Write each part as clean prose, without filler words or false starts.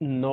9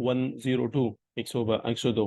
102, 102।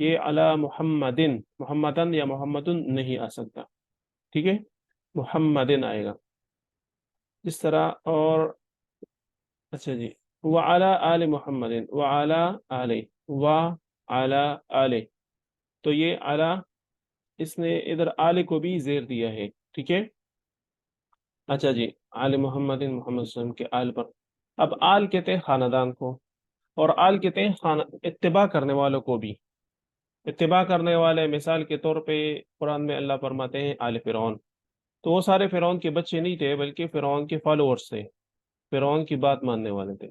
یہ علی محمدن، محمدن یا محمدن نہیں آ سکتا، ٹھیک ہے، محمدن آئے گا اس طرح۔ اور اچھا جی، وعلی آل محمد، وعلی آل، وعلی آل، تو یہ علی، اس نے ادھر آل کو بھی زیر دیا ہے، ٹھیک ہے۔ اچھا جی، آل محمد، محمد صلی اللہ علیہ وسلم کے آل پر۔ اب آل کہتے ہیں خاندان کو، اور آل کہتے ہیں اتباع کرنے والوں کو بھی۔ اتباع کرنے والے مثال کے طور پہ قرآن میں اللہ فرماتے ہیں آل فرعون، تو وہ سارے فرعون کے بچے نہیں تھے بلکہ فرعون کے فالوورز تھے، فرعون کی بات ماننے والے تھے۔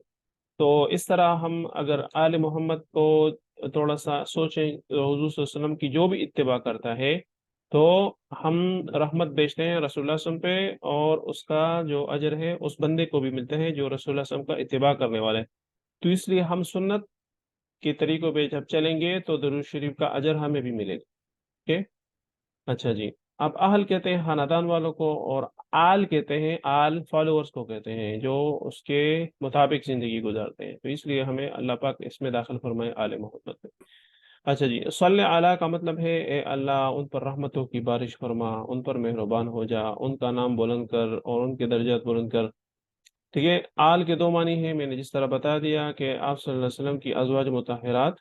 تو اس طرح ہم اگر آل محمد کو تھوڑا سا سوچیں، حضور صلی اللہ علیہ وسلم کی جو بھی اتباع کرتا ہے تو ہم رحمت بیچتے ہیں رسول اللہ صلی اللہ علیہ وسلم پہ، اور اس کا جو اجر ہے اس بندے کو بھی ملتے ہیں جو رسول اللہ صلی اللہ علیہ وسلم کا اتباع کرنے والے ہیں۔ تو اس لیے ہم سنت کے طریقوں پہ جب چلیں گے تو درود شریف کا اجر ہمیں بھی ملے گا، ٹھیک ہے؟ اچھا جی، اب اہل کہتے ہیں خاندان والوں کو، اور آل کہتے ہیں، آل فالوورز کو کہتے ہیں جو اس کے مطابق زندگی گزارتے ہیں، تو اس لیے ہمیں اللہ پاک اس میں داخل فرمائے آل محمد میں۔ اچھا جی، صلی علی کا مطلب ہے اے اللہ ان پر رحمتوں کی بارش فرما، ان پر مہربان ہو جا، ان کا نام بلند کر اور ان کے درجات بلند کر، ٹھیک ہے۔ آل کے دو معنی ہیں، میں نے جس طرح بتا دیا کہ آپ صلی اللہ علیہ وسلم کی ازواج مطہرات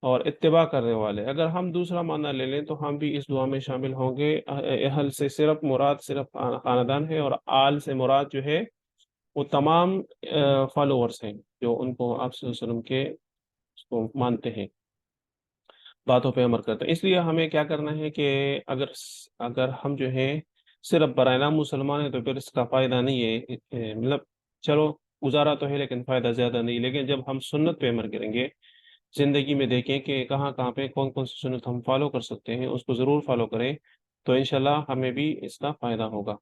اور اتباع کرنے والے۔ اگر ہم دوسرا معنی لے لیں تو ہم بھی اس دعا میں شامل ہوں گے۔ اہل سے صرف مراد صرف خاندان ہے، اور آل سے مراد جو ہے وہ تمام فالوورز ہیں جو ان کو آپ صلی اللہ علیہ وسلم کے اس کو مانتے ہیں، باتوں پہ عمل کرتے ہیں۔ اس لیے ہمیں کیا کرنا ہے کہ اگر ہم جو ہے صرف برائے نام مسلمان ہیں تو پھر اس کا فائدہ نہیں ہے، مطلب چلو گزارا تو ہے لیکن فائدہ زیادہ نہیں، لیکن جب ہم سنت پہ عمل کریں گے، زندگی میں دیکھیں کہ کہاں کہاں پہ کون کون سی سنت ہم فالو کر سکتے ہیں، اس کو ضرور فالو کریں، تو انشاءاللہ ہمیں بھی اس کا فائدہ ہوگا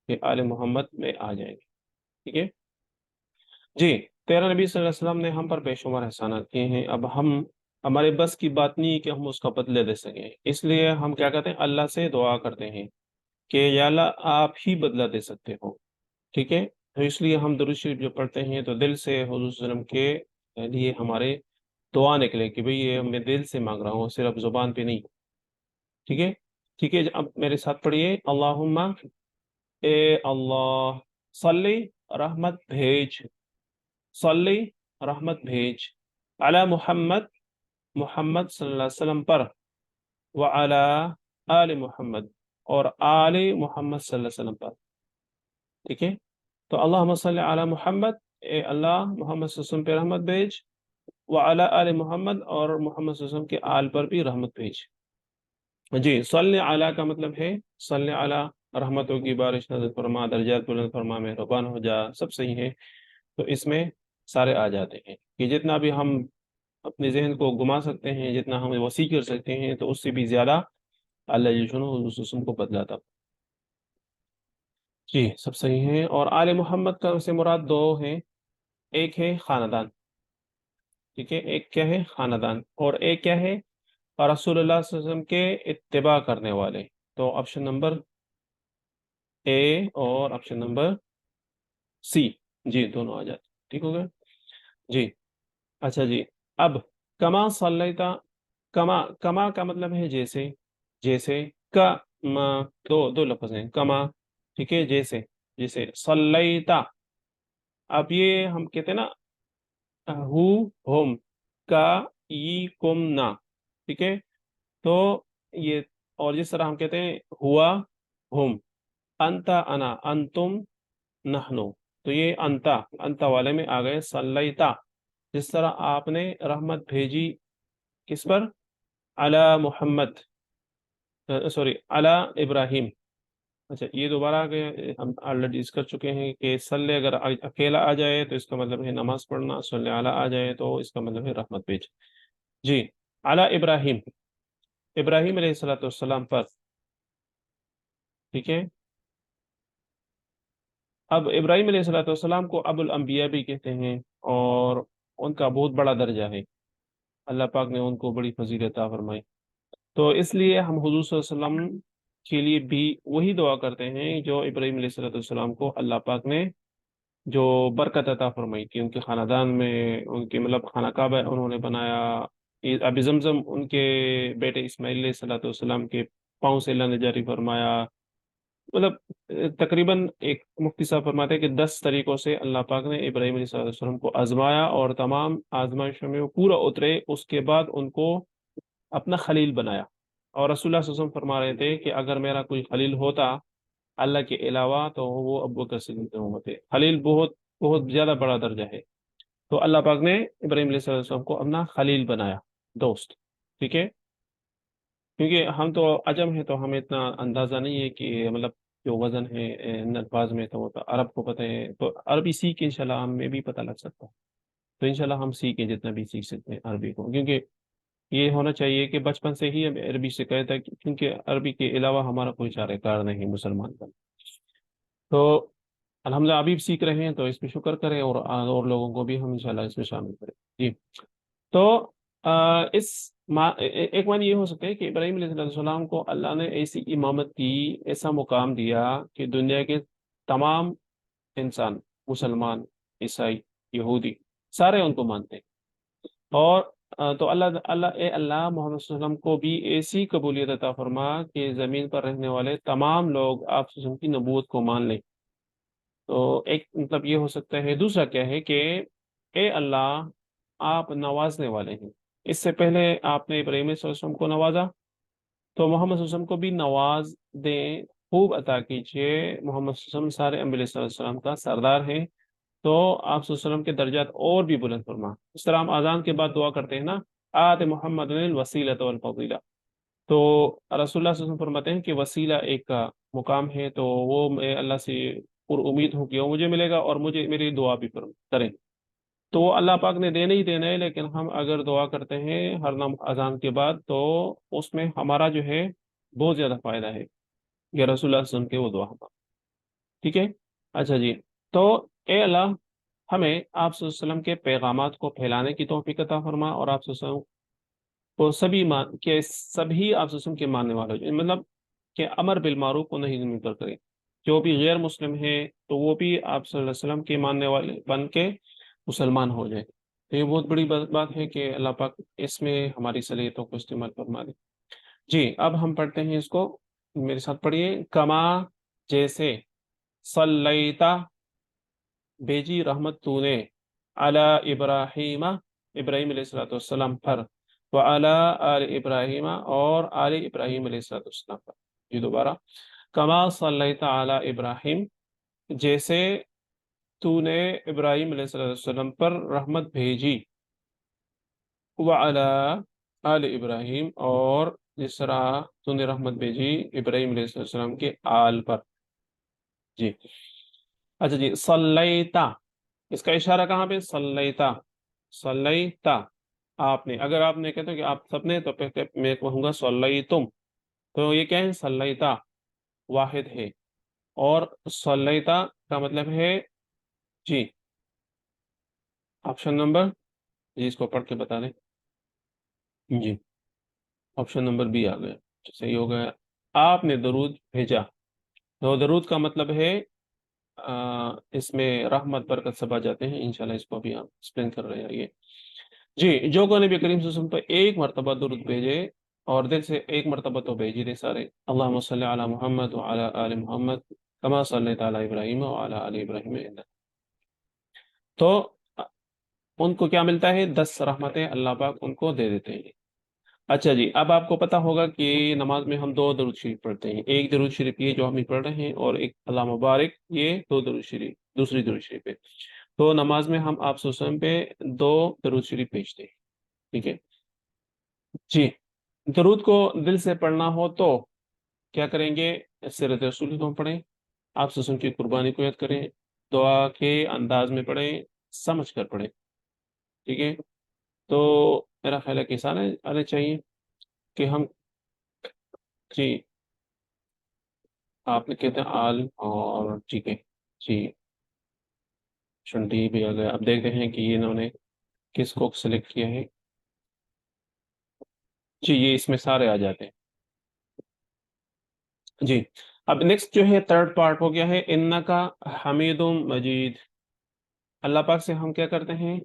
کہ آل محمد میں آ جائیں گے، ٹھیک ہے جی۔ تیرا نبی صلی اللہ علیہ وسلم نے ہم پر بے شمار احسانات کیے ہیں، اب ہمارے بس کی بات نہیں کہ ہم اس کا بدلے دے سکیں، اس لیے ہم کیا کرتے ہیں، اللہ سے دعا کرتے ہیں کہ یا اللہ آپ ہی بدلہ دے سکتے ہو، ٹھیک ہے۔ تو اس لیے ہم درود شریف جو پڑھتے ہیں تو دل سے حضور صلی اللہ علیہ وسلم کے لیے ہمارے دعا نکلے کہ بھئی یہ میں دل سے مانگ رہا ہوں، صرف زبان پہ نہیں، ٹھیک ہے ٹھیک ہے۔ اب میرے ساتھ پڑھیے، اللہم، اے اللہ، صلی، رحمت بھیج، صلی، رحمت بھیج، علی محمد، محمد صلی اللہ علیہ وسلم پر، وعلی آل محمد، اور آل محمد صلی اللہ علیہ وسلم پر، ٹھیک ہے۔ تو اللہم صلی علی محمد، اے اللہ محمد صلی اللہ علیہ وسلم پہ رحمت بھیج، وعلی آل محمد، اور محمد صلی اللہ علیہ وسلم کے آل پر بھی رحمت بھیج۔ جی، صلی علی کا مطلب ہے صلی علی، رحمتوں کی بارش نازل فرما، درجات بلند فرما، مہربان ہو جا، سب صحیح ہے، تو اس میں سارے آ جاتے ہیں کہ جتنا بھی ہم اپنے ذہن کو گما سکتے ہیں، جتنا ہم وسیع کر سکتے ہیں، تو اس سے بھی زیادہ اللہ حضور صلی اللہ علیہ وسلم کو بدلاتا۔ جی، سب صحیح ہے۔ اور آل محمد کا سے مراد دو ہیں، ایک ہے خاندان، ٹھیک ہے، ایک کیا ہے خاندان، اور ایک کیا ہے رسول اللہ صلی اللہ علیہ وسلم کے اتباع کرنے والے۔ تو آپشن نمبر اے اور آپشن نمبر سی، جی دونوں آ جاتے، ٹھیک ہو گیا جی۔ اچھا جی، اب کما صلیتا، کما، کما کا مطلب ہے جیسے، جیسے، کما، دو لفظ ہیں، کما، ٹھیک ہے، جیسے، جیسے صلیتا، اب یہ ہم کہتے ہیں نا ہو، ہوم، کا، ای، کم، نا، ٹھیک ہے، تو یہ، اور جس طرح ہم کہتے ہیں ہوا، ہم، انتا، انا، انتم، نحنو، تو یہ انتا، انتا والے میں آ گئے صلیتا، جس طرح آپ نے رحمت بھیجی کس پر، علی محمد، سوری علی ابراہیم۔ اچھا، یہ دوبارہ آ گئے، ہم آلریڈی اس کر چکے ہیں کہ صلی اگر اکیلا آ جائے تو اس کا مطلب ہے نماز پڑھنا، صلی علی آ جائے تو اس کا مطلب ہے رحمت بھیج۔ جی، علی ابراہیم، ابراہیم علیہ السلام پر، ٹھیک ہے۔ اب ابراہیم علیہ السلام کو ابو الانبیاء بھی کہتے ہیں، اور ان کا بہت بڑا درجہ ہے، اللہ پاک نے ان کو بڑی فضیلت عطا فرمائی، تو اس لیے ہم حضور صلی اللہ علیہ وسلم کے لیے بھی وہی دعا کرتے ہیں جو ابراہیم علیہ السلام کو اللہ پاک نے جو برکت عطا فرمائی تھی، ان کے خاندان میں، ان کے مطلب خانہ کعبہ انہوں نے بنایا، ابی زمزم ان کے بیٹے اسماعیل علیہ السلام کے پاؤں سے اللہ نے جاری فرمایا. مطلب تقریباً ایک مفتی صاحب فرماتے ہیں کہ 10 طریقوں سے اللہ پاک نے ابراہیم علیہ السلام کو آزمایا، اور تمام آزمائشوں میں وہ پورا اترے. اس کے بعد ان کو اپنا خلیل بنایا. اور رسول اللہ صلی اللہ علیہ وسلم فرما رہے تھے کہ اگر میرا کوئی خلیل ہوتا اللہ کے علاوہ تو وہ ابو بکر صدیق ہوتے. خلیل بہت بہت زیادہ بڑا درجہ ہے. تو اللہ پاک نے ابراہیم علیہ السلام کو اپنا خلیل بنایا، دوست. ٹھیک ہے. کیونکہ ہم تو عجم ہیں تو ہمیں اتنا اندازہ نہیں ہے کہ مطلب جو وزن ہے ان الفاظ میں، تو وہ تو عرب کو پتہ ہے. تو عربی سیکھ انشاءاللہ ہمیں بھی پتہ لگ سکتا ہے. تو انشاءاللہ ہم سیکھیں جتنا بھی سیکھ سکتے ہیں عربی کو، کیونکہ یہ ہونا چاہیے کہ بچپن سے ہی ہمیں عربی سکھایا تھا، کیونکہ عربی کے علاوہ ہمارا کوئی چارہ کار نہیں مسلمان کا. تو الحمدللہ ابھی بھی سیکھ رہے ہیں تو اس پہ شکر کریں، اور لوگوں کو بھی ہم انشاءاللہ اس میں شامل کریں. جی. تو اس ایک معنی یہ ہو سکتا ہے کہ ابراہیم علیہ السلام کو اللہ نے ایسی امامت دی، ایسا مقام دیا کہ دنیا کے تمام انسان، مسلمان، عیسائی، یہودی، سارے ان کو مانتے ہیں. اور تو اللہ محمد صلی اللہ علیہ وسلم کو بھی ایسی قبولیت عطا فرما کہ زمین پر رہنے والے تمام لوگ آپ صلی اللہ علیہ وسلم کی نبوت کو مان لیں. تو ایک مطلب یہ ہو سکتا ہے. دوسرا کیا ہے کہ اے اللہ آپ نوازنے والے ہیں. اس سے پہلے آپ نے ابراہیم صلی اللہ علیہ وسلم کو نوازا، تو محمد صلی اللہ علیہ وسلم کو بھی نواز دیں، خوب عطا کیجیے. محمد صلی اللہ علیہ وسلم سارے انبیاء صلی اللہ علیہ وسلم کا سردار ہیں، تو آپ صلی اللہ علیہ وسلم کے درجات اور بھی بلند فرما. اس طرح ہم اذان کے بعد دعا کرتے ہیں نا، آت محمد الوسیلۃ والفضیلہ. تو رسول اللہ صلی اللہ علیہ وسلم فرماتے ہیں کہ وسیلہ ایک کا مقام ہے، تو وہ میں اللہ سے پر امید ہوں کہ وہ مجھے ملے گا، اور مجھے میری دعا بھی کریں. تو وہ اللہ پاک نے دینے ہی دینا ہے، لیکن ہم اگر دعا کرتے ہیں ہر نام اذان کے بعد تو اس میں ہمارا جو ہے بہت زیادہ فائدہ ہے. یہ رسول اللہ صلی اللہ علیہ وسلم کے وہ دعا ہمارا. ٹھیک ہے. اچھا جی. تو اے اللہ ہمیں آپ صلی اللہ علیہ وسلم کے پیغامات کو پھیلانے کی توفیق عطا فرما، اور آپ صلی اللہ علیہ وسلم کو سبھی آپ صلی اللہ علیہ وسلم کے ماننے والوں، مطلب کہ امر بالمعروف کو نہیں منکر کریں. جو بھی غیر مسلم ہیں تو وہ بھی آپ صلی اللہ علیہ وسلم کے ماننے والے بن کے مسلمان ہو جائے. تو یہ بہت بڑی بات ہے کہ اللہ پاک اس میں ہماری صلاحیتوں کو استعمال فرما دے. جی. اب ہم پڑھتے ہیں اس کو، میرے ساتھ پڑھیے. کما جیسے، صلیتا بھیجی رحمت تو نے، علی ابراہیم ابراہیم علیہ السلام پر، وعلی آل ابراہیم اور آل ابراہیم علیہ السلام پر. یہ دوبارہ، کما صلیت علی ابراہیم جیسے تو نے ابراہیم علیہ السلام پر رحمت بھیجی، وعلی آل ابراہیم اور جس طرح تو نے رحمت بھیجی ابراہیم علیہ السلام کے آل پر. جی. اچھا جی. صلیتا، اس کا اشارہ کہاں پہ؟ صلیتا، صلیتا آپ نے. اگر آپ نے کہتے ہیں کہ آپ سب نے، تو پہلے میں کہوں گا صلیتم. تو یہ کیا ہے؟ صلیتا واحد ہے، اور صلیتا کا مطلب ہے. جی. آپشن نمبر، جی اس کو پڑھ کے بتا دیں. جی. آپشن نمبر بی آ گیا. صحیح ہو گیا. آپ نے درود بھیجا. تو درود کا مطلب ہے اس میں رحمت برکت سب آ جاتے ہیں. انشاءاللہ اس کو بھی ہم ایکسپلین کر رہے ہیں. یہ جی، جو کو نبی کریم صلی اللہ علیہ وسلم پہ ایک مرتبہ درود بھیجے، اور دل سے ایک مرتبہ تو بھیجی دے سارے. اللہم صلی علی محمد وعلی آل محمد کما صلیت علی ابراہیم وعلی آل ابراہیم. تو ان کو کیا ملتا ہے؟ 10 رحمتیں اللہ پاک ان کو دے دیتے ہیں. اچھا جی. اب آپ کو پتا ہوگا کہ نماز میں ہم 2 درود شریف پڑھتے ہیں. ایک درود شریف یہ جو ہم پڑھ رہے ہیں، اور ایک اللہ مبارک، یہ 2 درود شریف دوسری درود شریف ہے. تو نماز میں ہم آپ صلی اللہ علیہ وسلم پہ 2 درود شریف بھیجتے ہیں. ٹھیک ہے جی. درود کو دل سے پڑھنا ہو تو کیا کریں گے؟ سیرت رسول کو پڑھیں، آپ صلی اللہ علیہ وسلم کی قربانی کو یاد کریں، دعا کے انداز میں پڑھیں، سمجھ کر پڑھیں. ٹھیک ہے. تو میرا خیال ہے کہ سارے آنے چاہیے کہ ہم. جی. آپ نے کہتے ہیں آل، اور ٹھیک ہے جی. شنٹی بھی آ گیا. اب دیکھتے ہیں کہ یہ انہوں نے کس کو سلیکٹ کیا ہے. جی یہ اس میں سارے آ جاتے ہیں. جی. اب نیکسٹ جو ہے 3rd پارٹ ہو گیا ہے انکا حمید مجید. اللہ پاک سے ہم کیا کرتے ہیں؟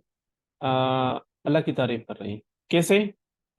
اللہ کی تعریف کر رہے ہیں. کیسے؟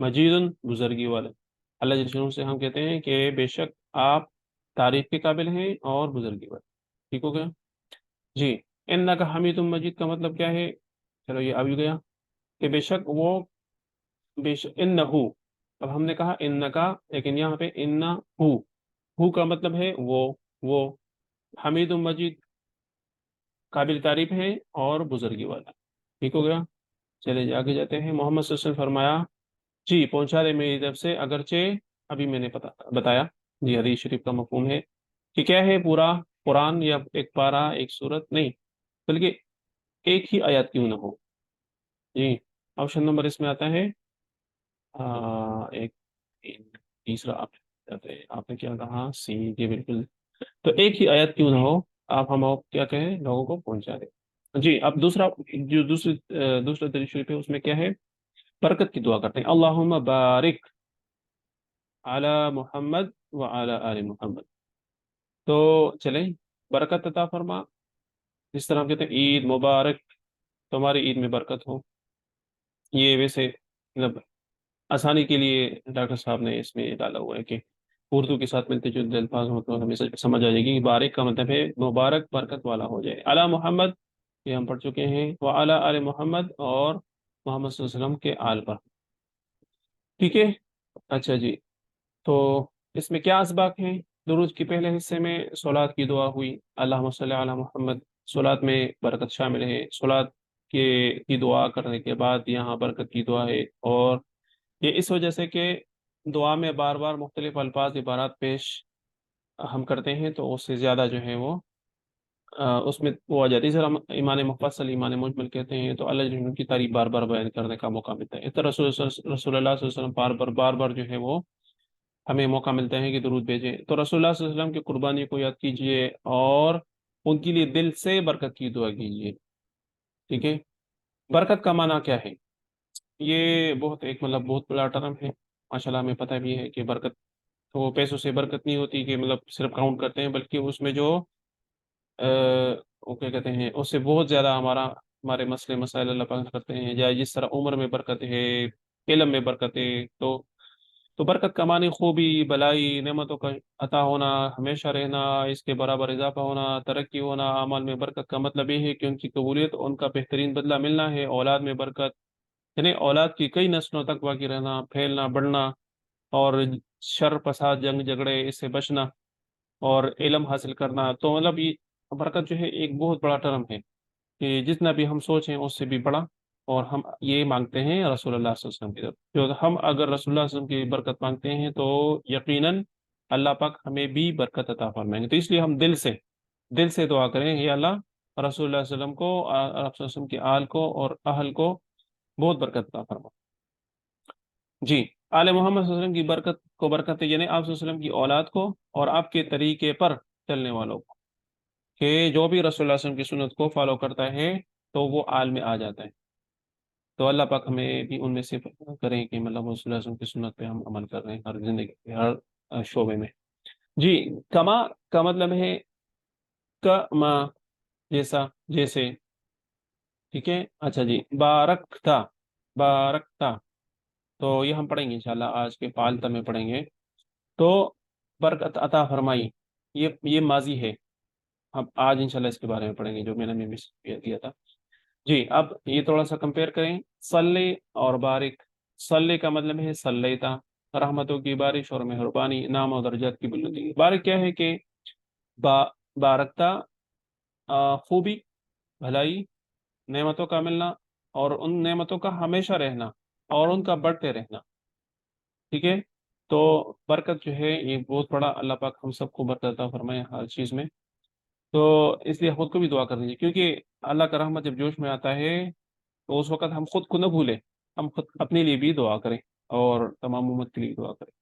مجید بزرگی والا۔ اللہ جل شانہ سے ہم کہتے ہیں کہ بے شک آپ تعریف کے قابل ہیں اور بزرگی والے۔ ٹھیک ہو گیا جی۔ انکا حمید مجید کا مطلب کیا ہے؟ چلو یہ ابھی گیا کہ بے شک وہ، بے شک انہو، اب ہم نے کہا انکا، لیکن یہاں پہ ہو کا مطلب ہے وہ حمید مجید قابل تعریف ہے اور بزرگی والا۔ ٹھیک ہو گیا، چلے جی آگے جاتے ہیں۔ محمد صلی اللہ علیہ وسلم فرمایا جی پہنچا دے میری طرف سے، اگرچہ ابھی میں نے بتایا جی حدیث شریف کا مفہوم ہے کہ کیا ہے، پورا قرآن یا ایک پارہ ایک سورت نہیں، بلکہ ایک ہی آیات کیوں نہ ہو جی۔ آپشن نمبر اس میں آتا ہے ایک تیسرا آپ نے کیا کہا سی، جی بالکل، تو ایک ہی آیت کیوں نہ ہو، آپ ہم کیا کہیں لوگوں کو پہنچا دیں جی۔ اب دوسرا جو دوسرا درود شریف ہے اس میں کیا ہے، برکت کی دعا کرتے ہیں، اللہم بارک علی محمد وعلی آل محمد۔ تو چلیں، برکت عطا فرما، جس طرح ہم کہتے ہیں عید مبارک، تمہاری عید میں برکت ہو، یہ ویسے مطلب آسانی کے لیے ڈاکٹر صاحب نے اس میں ڈالا ہوا ہے کہ اردو کے ساتھ ملتے جلتے الفاظ ہو تو ہمیں سمجھ آ جائے گی کہ بارک کا مطلب ہے مبارک برکت والا ہو جائے۔ علی محمد یہ ہم پڑھ چکے ہیں، وعلی آل محمد اور محمد صلی اللہ علیہ وسلم کے آل پر۔ ٹھیک ہے، اچھا جی، تو اس میں کیا اسباق ہیں؟ درود کے پہلے حصے میں صلوات کی دعا ہوئی، اللہم صلی علی محمد، صلوات میں برکت شامل ہے، صلوات کی دعا کرنے کے بعد یہاں برکت کی دعا ہے، اور یہ اس وجہ سے کہ دعا میں بار بار مختلف الفاظ عبارات پیش ہم کرتے ہیں تو اس سے زیادہ جو ہے وہ اس میں وہ آ جاتی ہے، سر ہم ایمان مفصل ایمان مجمل کہتے ہیں تو اللہ جل کی تعریف بار بار بیان کرنے کا موقع ملتا ہے، اس طرح رسول اللہ صلی اللہ علیہ وسلم بار بار جو ہے وہ ہمیں موقع ملتا ہے کہ درود بھیجیں، تو رسول اللہ صلی اللہ علیہ وسلم کی قربانی کو یاد کیجئے اور ان کے لیے دل سے برکت کی دعا کیجئے۔ ٹھیک ہے، برکت کا معنی کیا ہے؟ یہ بہت ایک مطلب بہت بڑا ٹرم ہے، ماشاءاللہ ہمیں پتہ بھی ہے کہ برکت تو پیسوں سے برکت نہیں ہوتی کہ مطلب صرف کاؤنٹ کرتے ہیں، بلکہ اس میں جو وہ کیا کہتے ہیں اس سے بہت زیادہ ہمارے مسئلے مسائل اللہ پاک کرتے ہیں، یا جس طرح عمر میں برکت ہے، علم میں برکت ہے، تو برکت کا معنی خوبی، بلائی، نعمتوں کا عطا ہونا، ہمیشہ رہنا، اس کے برابر اضافہ ہونا، ترقی ہونا۔ اعمال میں برکت کا مطلب یہ ہے کہ ان کی قبولیت، ان کا بہترین بدلہ ملنا ہے، اولاد میں برکت یعنی اولاد کی کئی نسلوں تک باقی رہنا، پھیلنا، بڑھنا، اور شر فساد جنگ جھگڑے اس سے بچنا، اور علم حاصل کرنا، تو مطلب یہ برکت جو ہے ایک بہت بڑا ٹرم ہے کہ جتنا بھی ہم سوچیں اس سے بھی بڑا، اور ہم یہ مانگتے ہیں رسول اللہ صلی اللہ علیہ وسلم کی طرف، جو ہم اگر رسول اللہ صلی اللہ علیہ وسلم کی برکت مانگتے ہیں تو یقیناً اللہ پاک ہمیں بھی برکت عطا فرمائیں گے، تو اس لیے ہم دل سے دعا کریں، یا اللہ رسول اللہ صلی اللہ علیہ وسلم کو، آپ صلی اللہ علیہ وسلم کی آل کو اور اہل کو بہت برکت عطا فرما جی۔ آل محمد صلی اللہ علیہ وسلم کی برکت کو برکت ہے، یعنی آپ صلی اللہ علیہ وسلم کی اولاد کو اور آپ کے طریقے پر چلنے والوں کو، کہ جو بھی رسول اللہ صلی اللہ علیہ وسلم کی سنت کو فالو کرتا ہے تو وہ آل میں آ جاتا ہے، تو اللہ پاک ہمیں بھی ان میں سے کریں کہ مطلب رسول اللہ صلی اللہ علیہ وسلم کی سنت پہ ہم عمل کر رہے ہیں ہر زندگی کے ہر شعبے میں جی۔ کما کا مطلب ہے کما، جیسا، جیسے، ٹھیک ہے، اچھا جی، بارکتا، بارکتا، تو یہ ہم پڑھیں گے انشاءاللہ آج کے پالتا میں پڑھیں گے، تو برکت عطا فرمائی، یہ ماضی ہے، اب آج انشاءاللہ اس کے بارے میں پڑھیں گے جو میں نے مس کیا تھا جی۔ اب یہ تھوڑا سا کمپیئر کریں، صلی اور بارک۔ صلی کا مطلب ہے صلیتا، رحمتوں کی بارش اور مہربانی، نام و درجات کی بلندی۔ بارک کیا ہے کہ با بارکتا خوبی، بھلائی، نعمتوں کا ملنا، اور ان نعمتوں کا ہمیشہ رہنا اور ان کا بڑھتے رہنا۔ ٹھیک ہے، تو برکت جو ہے یہ بہت بڑا، اللہ پاک ہم سب کو برکت عطا فرمائے ہر چیز میں، تو اس لیے خود کو بھی دعا کر دیجیے، کیونکہ اللہ کا رحمت جب جوش میں آتا ہے تو اس وقت ہم خود کو نہ بھولیں، ہم خود اپنے لیے بھی دعا کریں اور تمام امت کے لیے دعا کریں۔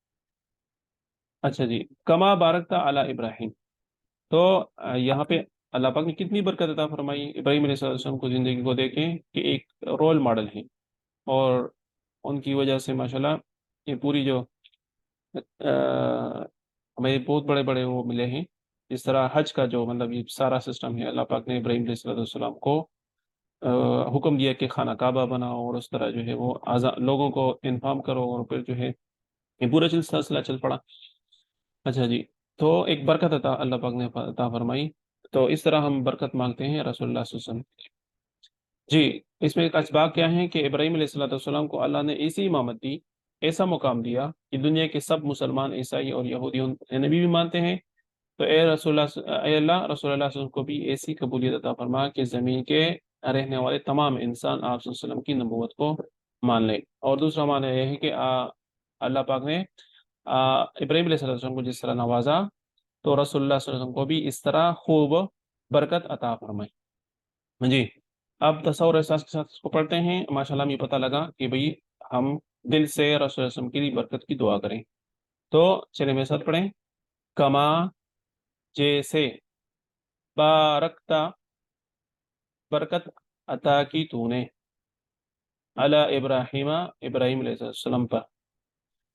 اچھا جی، کما بارکتا علی ابراہیم، تو یہاں پہ اللہ پاک نے کتنی برکت عطا فرمائی ابراہیم علیہ السلام کو، زندگی کو دیکھیں کہ ایک رول ماڈل ہیں، اور ان کی وجہ سے ماشاءاللہ یہ پوری جو ہمیں بہت بڑے بڑے وہ ملے ہیں، جس طرح حج کا جو مطلب یہ سارا سسٹم ہے اللہ پاک نے ابراہیم علیہ السلام کو حکم دیا کہ خانہ کعبہ بناؤ، اور اس طرح جو ہے وہ لوگوں کو انفارم کرو، اور پھر جو ہے یہ پورا سلسلہ چل پڑا۔ اچھا جی، تو ایک برکت عطا اللہ پاک نے عطا فرمائی، تو اس طرح ہم برکت مانگتے ہیں رسول اللہ صلی اللہ علیہ وسلم۔ جی، اس میں ایک اسباق کیا ہیں کہ ابراہیم علیہ السلام کو اللہ نے ایسی امامت دی، ایسا مقام دیا کہ دنیا کے سب مسلمان، عیسائی اور یہودی ان نبی بھی مانتے ہیں۔ تو اے رسول اللہ، اے اللہ، رسول اللہ صلی اللہ علیہ وسلم کو بھی ایسی قبولیت عطا فرما کہ زمین کے رہنے والے تمام انسان آپ صلی اللہ علیہ وسلم کی نبوت کو مان لیں۔ اور دوسرا معنی یہ ہے کہ اللہ پاک نے ابراہیم علیہ السلام کو جس طرح نوازا، تو رسول اللہ صلی اللہ علیہ وسلم کو بھی اس طرح خوب برکت عطا فرمائی۔ جی، اب تصور احساس کے ساتھ اس کو پڑھتے ہیں، ماشاءاللہ ہمیں پتہ لگا کہ بھئی ہم دل سے رسول اللہ صلی اللہ علیہ وسلم کی برکت کی دعا کریں۔ تو چلیں میرے ساتھ پڑھیں، کما جیسے، بارکتا برکت عطا کی تو نے، علی ابراہیم ابراہیم علیہ السلام پر،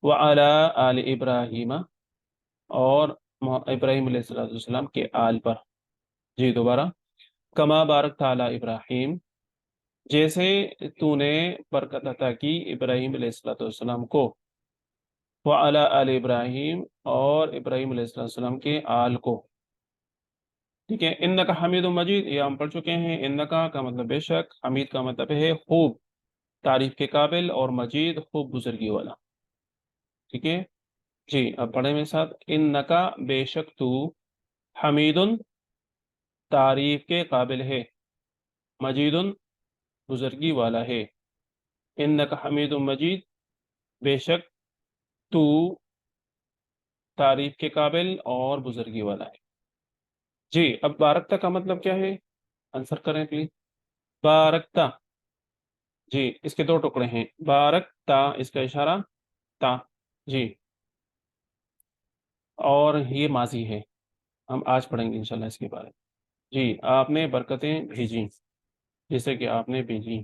وعلی آل ابراہیم اور ابراہیم علیہ السلام کے آل پر۔ جی دوبارہ، کما بارکت علی ابراہیم، جیسے تو نے برکت عطا کی ابراہیم علیہ السلام کو، وعلی آل ابراہیم اور ابراہیم علیہ السلام کے آل کو۔ ٹھیک ہے، انکا حمید مجید، یہ ہم پڑھ چکے ہیں۔ انکا کا مطلب بے شک، حمید کا مطلب ہے خوب، تعریف کے قابل، اور مجید خوب بزرگی والا۔ ٹھیک ہے جی، اب پڑھیں میرے ساتھ، انکا بے شک تو، حمید تعریف کے قابل ہے، مجید بزرگی والا ہے۔ انکا حمید مجید، بے شک تو تعریف کے قابل اور بزرگی والا ہے۔ جی، اب بارکتا کا مطلب کیا ہے، آنسر کریں پلیز۔ بارکتا، جی اس کے دو ٹکڑے ہیں، بارکتا اس کا اشارہ تا، جی، اور یہ ماضی ہے، ہم آج پڑھیں گے انشاءاللہ اس کے بارے میں۔ جی، آپ نے برکتیں بھیجی، جیسے کہ آپ نے بھیجی،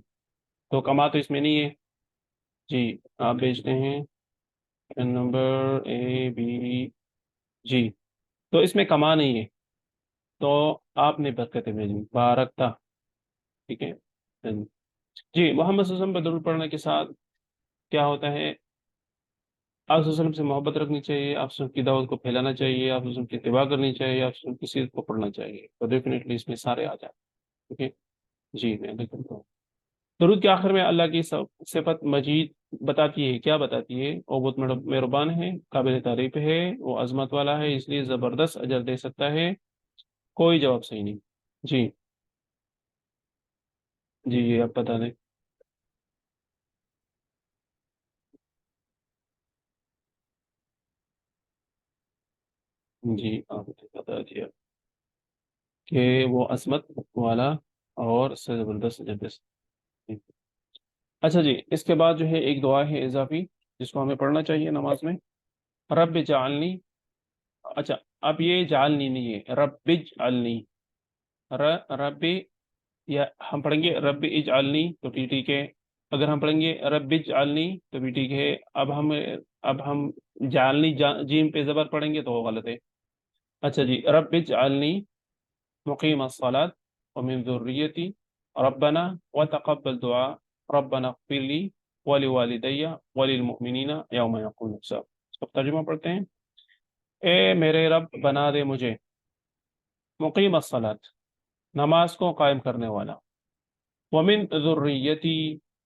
تو کما تو اس میں نہیں ہے، جی آپ بھیجتے ہیں نمبر اے بی، جی تو اس میں کما نہیں ہے، تو آپ نے برکتیں بھیجی، بارکتا۔ ٹھیک ہے جی، محمد صلی اللہ علیہ وسلم پر درود پڑھنے کے ساتھ کیا ہوتا ہے، آپ صلی اللہ علیہ وسلم سے محبت رکھنی چاہیے، آپ صلی اللہ علیہ وسلم کی دعوت کو پھیلانا چاہیے، آپ صلی اللہ علیہ وسلم کی اتباع کرنی چاہیے، آپ صلی اللہ علیہ وسلم کی سیرت کو پڑھنا چاہیے، تو ڈیفینیٹلی اس میں سارے آ جائیں۔ ٹھیک ہے جی، میں لکھتا ہوں، درود کے آخر میں اللہ کی صفت مجید بتاتی ہے، کیا بتاتی ہے، وہ بہت مہربان ہے، قابل تعریف ہے، وہ عظمت والا ہے، اس لیے زبردست اجر دے سکتا ہے، کوئی جواب صحیح نہیں۔ جی جی، یہ آپ بتا دیں۔ جی آپ نے بتا دیا کہ وہ عظمت والا اور اس سے زبردست اجر دے سکتا ہے۔ اچھا جی، اس کے بعد جو ہے ایک دعا ہے اضافی، جس کو ہمیں پڑھنا چاہیے نماز میں، رب جعلنی۔ اچھا، اب یہ جعلنی نہیں ہے، رب اجعلنی، رب، یا ہم پڑھیں گے رب اجعلنی تو ٹھیک ہے، اگر ہم پڑھیں گے رب اجعلنی تو بھی ٹھیک ہے، اب ہم جعلنی جیم پہ زبر پڑھیں گے تو وہ غلط ہے۔ اچھا جی، رب اجعلنی مقیم الصلاة ومن ذریتی ربنا وتقبل دعاء ربنا اغفر لی ولوالدی وللمؤمنین یوم یقوم الحساب۔ اس کا ترجمہ پڑھتے ہیں، اے میرے رب بنا دے مجھے مقیم الصلاة، نماز کو قائم کرنے والا، ومن ذریتی،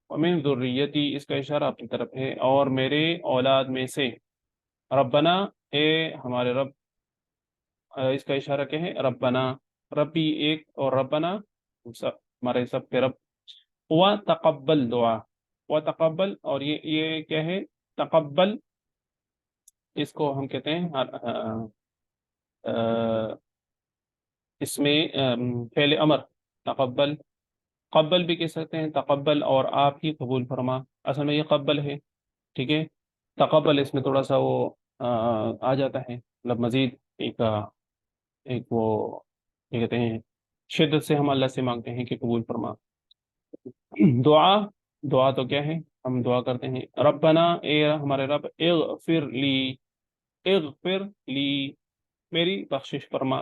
ومن ذریتی اس کا اشارہ اپنی طرف ہے، اور میرے اولاد میں سے، ربنا اے ہمارے رب، اس کا اشارہ کیا ہے، ربنا، ربی ایک اور ربنا ہمارے سب کے رب، و تقبل دعا، و تقبل، اور یہ کیا ہے، تقبل، اس کو ہم کہتے ہیں اس میں فعل امر، تقبل، قبل بھی کہہ سکتے ہیں، تقبل اور آپ ہی قبول فرما، اصل میں یہ قبل ہے۔ ٹھیک ہے، تقبل اس میں تھوڑا سا وہ آ جاتا ہے، مطلب مزید ایک وہ کیا کہتے ہیں، شدت سے ہم اللہ سے مانگتے ہیں کہ قبول فرما۔ دعا، دعا تو کیا ہے، ہم دعا کرتے ہیں، ربنا اے ہمارے رب، اغفر لی، اغفر لی میری بخشش فرما،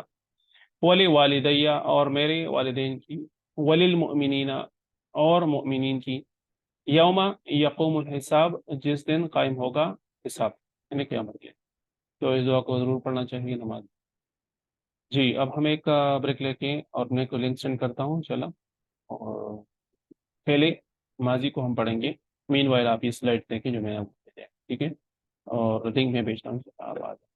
ولی والدیہ اور میرے والدین کی، وللمؤمنین اور مؤمنین کی، یوم یقوم الحساب، جس دن قائم ہوگا حساب، یعنی قیامت کے۔ تو اس دعا کو ضرور پڑھنا چاہیے نماز۔ جی اب ہم ایک بریک لے کے اور میں کو لنک سینڈ کرتا ہوں چلا، اور پہلے ماضی کو ہم پڑھیں گے، مین وائل آپ یہ سلائڈ دیکھیں جو میں نے آپ کو بھیجا ہے، ٹھیک ہے، اور لنک میں بھیجتا ہوں آپ